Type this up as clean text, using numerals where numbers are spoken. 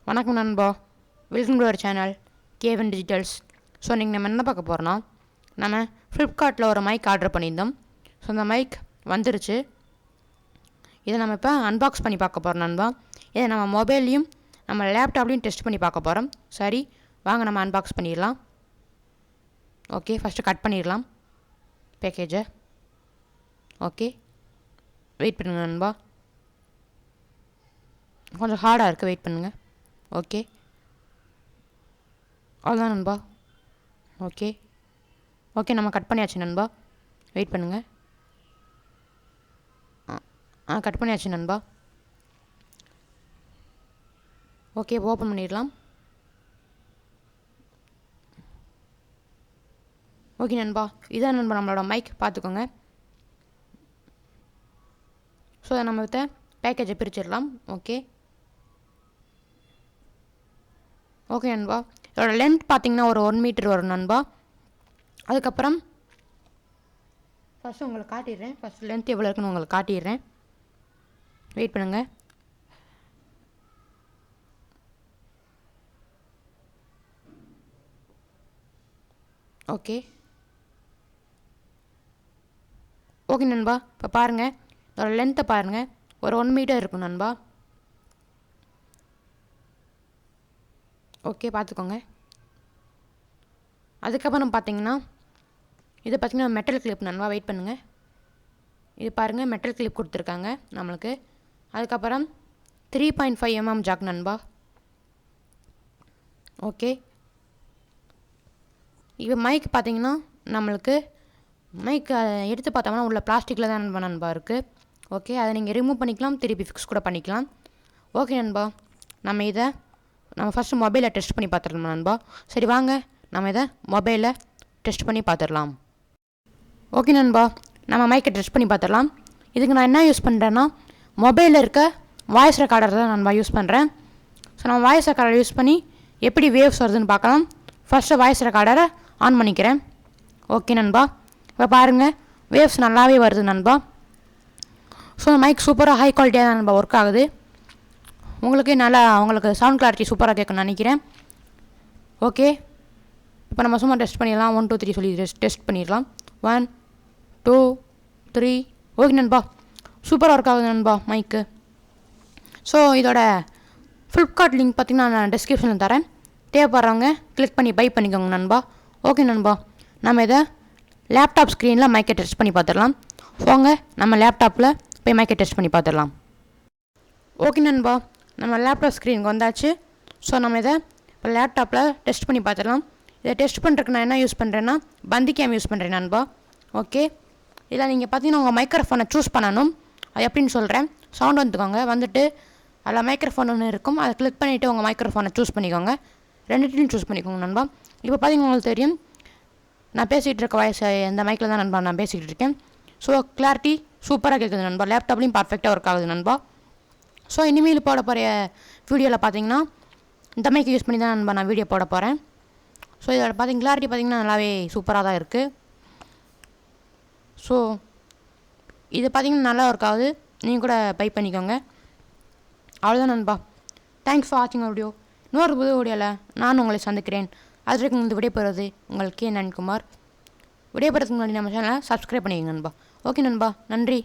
வணக்கம் நண்பா, welcome to our channel KVN digitals. So நீங்கள் நம்ம என்ன பார்க்க போகிறோன்னா, நம்ம ஃப்ளிப்கார்ட்டில் ஒரு மைக் ஆர்டர் பண்ணியிருந்தோம். ஸோ அந்த மைக் வந்துருச்சு. இதை நம்ம இப்போ அன்பாக்ஸ் பண்ணி பார்க்க போகிறோம் நண்பா. இதை நம்ம மொபைல்லையும் நம்ம லேப்டாப்லேயும் டெஸ்ட் பண்ணி பார்க்க போகிறோம். சரி, வாங்க நம்ம அன்பாக்ஸ் பண்ணிடலாம். ஓகே, ஃபஸ்ட்டு கட் பண்ணிடலாம் பேக்கேஜை. ஓகே, வெயிட் பண்ணுங்கள் நண்பா, கொஞ்சம் ஹார்டாக இருக்குது, வெயிட் பண்ணுங்கள். ஓகே, அவ்வளோதான் நண்பா. ஓகே ஓகே நம்ம கட் பண்ணியாச்சு நண்பா, வெயிட் பண்ணுங்கள். கட் பண்ணியாச்சு நண்பா. ஓகே, ஓப்பன் பண்ணிடலாம். ஓகே நண்பா, இதான் நண்பா நம்மளோட மைக், பார்த்துக்கோங்க. ஸோ அதை நம்ம வித்த பேக்கேஜை பிரிச்சிடலாம். ஓகே ஓகே நண்பா, இதோட லென்த் பார்த்தீங்கன்னா ஒரு 1 மீட்டர் வரும் நண்பா. அதுக்கப்புறம் ஃபஸ்ட்டு உங்களுக்கு காட்டிடுறேன். ஃபஸ்ட்டு லென்த் எவ்வளோ இருக்குன்னு உங்களுக்கு காட்டிடுறேன், வெயிட் பண்ணுங்கள். ஓகே ஓகே நண்பா, இப்போ பாருங்கள், இதோட லென்த்தை பாருங்கள், ஒரு 1 மீட்டர் இருக்கும் நண்பா. ஓகே, பார்த்துக்கோங்க. அதுக்கப்புறம் பார்த்தீங்கன்னா இது பார்த்தீங்கன்னா மெட்டல் கிளிப் நண்பா, வெயிட் பண்ணுங்கள். இது பாருங்கள், மெட்டல் கிளிப் கொடுத்துருக்காங்க நம்மளுக்கு. அதுக்கப்புறம் 3.5 mm ஜாக் நண்பா. ஓகே, இப்போ மைக் பார்த்தீங்கன்னா நம்மளுக்கு மைக் எடுத்து பார்த்தோம்னா உள்ள பிளாஸ்டிக்கில் தான் நண்பா இருக்குது. ஓகே, அதை நீங்கள் ரிமூவ் பண்ணிக்கலாம், திருப்பி ஃபிக்ஸ் கூட பண்ணிக்கலாம். ஓகே நண்பா, நம்ம ஃபஸ்ட்டு மொபைலில் டெஸ்ட் பண்ணி பார்த்துடலாம் நண்பா. சரி வாங்க, நம்ம இதை மொபைலில் டெஸ்ட் பண்ணி பார்த்துடலாம். ஓகே நண்பா, நம்ம மைக்கை டெஸ்ட் பண்ணி பார்த்துடலாம். இதுக்கு நான் என்ன யூஸ் பண்ணுறேன்னா, மொபைலில் இருக்க வாய்ஸ் ரெக்கார்டர் தான் நண்பா யூஸ் பண்ணுறேன். ஸோ நம்ம வாய்ஸ் ரெக்கார்டர் யூஸ் பண்ணி எப்படி வேவ்ஸ் வருதுன்னு பார்க்கலாம். ஃபஸ்ட்டு வாய்ஸ் ரெக்கார்டரை ஆன் பண்ணிக்கிறேன். ஓகே நண்பா, இப்போ பாருங்கள், வேவ்ஸ் நல்லாவே வருது நண்பா. ஸோ மைக் சூப்பராக ஹை குவாலிட்டியாக தான் நண்பா ஒர்க் ஆகுது. உங்களுக்கு சவுண்ட் கிளாரிட்டி சூப்பராக கேட்கணும்னு நினைக்கிறேன். ஓகே, இப்போ நம்ம சும்மா டெஸ்ட் பண்ணிடலாம். 1 2 3 சொல்லி டெஸ்ட் பண்ணிடலாம். 1 2 3. ஓகே நண்பா, சூப்பராக ஒர்க் ஆகுது நண்பா மைக்கு. ஸோ இதோட ஃப்ளிப்கார்ட் லிங்க் பார்த்திங்கன்னா நான் டிஸ்கிரிப்ஷனில் தரேன், தேவைப்படுறவங்க கிளிக் பண்ணி பை பண்ணிக்கோங்க நண்பா. ஓகே நண்பா, நம்ம இதை லேப்டாப் ஸ்க்ரீனில் மைக்கை டெஸ்ட் பண்ணி பார்த்துடலாம். போங்க, நம்ம லேப்டாப்பில் போய் மைக்கை டெஸ்ட் பண்ணி பார்த்துடலாம். ஓகே நண்பா, நம்ம லேப்டாப் ஸ்க்ரீனுக்கு வந்தாச்சு. ஸோ நம்ம இதை இப்போ லேப்டாப்பில் டெஸ்ட் பண்ணி பார்த்துடலாம். இதை டெஸ்ட் பண்ணுறதுக்கு நான் என்ன யூஸ் பண்ணுறேன்னா, பந்தி கேம் யூஸ் பண்ணுறேன் நண்பா. ஓகே, இதில் நீங்கள் பார்த்தீங்கன்னா உங்கள் மைக்ரோஃபோனை சூஸ் பண்ணணும். அது எப்படின்னு சொல்கிறேன், சவுண்ட் வந்துக்கோங்க. வந்துட்டு அதில் மைக்ரோஃபோன் ஒன்று இருக்கும், அதை கிளிக் பண்ணிவிட்டு உங்கள் மைக்ரோஃபோனை சூஸ் பண்ணிக்கோங்க. ரெண்டுத்தையும் சூஸ் பண்ணிக்கோங்க நண்பா. இப்போ பார்த்தீங்கன்னா உங்களுக்கு தெரியும், நான் பேசிகிட்டு இருக்க வாய்ஸ் இந்த மைக்கில் தான் நண்பா நான் பேசிக்கிட்டு இருக்கேன். ஸோ கிளாரிட்டி சூப்பராக கேட்குது நண்பா, லேப்டாப்லேயும் பர்ஃபெக்டாக ஒர்க் ஆகுது நண்பா. ஸோ இனிமேல் போட போகிற வீடியோவில் பார்த்தீங்கன்னா இந்த மைக்கு யூஸ் பண்ணி தான் நண்பா நான் வீடியோ போட போகிறேன். ஸோ இதோட கிளாரிட்டி பார்த்தீங்கன்னா நல்லாவே சூப்பராக தான் இருக்குது. ஸோ இது பார்த்தீங்கன்னா நல்லா ஒர்க் ஆகுது, நீங்கள் கூட பை பண்ணிக்கோங்க. அவ்வளோதான் நண்பா, தேங்க்ஸ் ஃபார் வாட்சிங் வீடியோ. இன்னொரு புது வீடியோவில் நான் உங்களை சந்திக்கிறேன். அது வரைக்கும் உங்களுக்கு விடைபெறுவது உங்கள் KVN குமார். விடைபெறதுக்கு முன்னாடி நம்ம சேனலை சப்ஸ்கிரைப் பண்ணிக்கோங்க நண்பா. ஓகே நண்பா, நன்றி.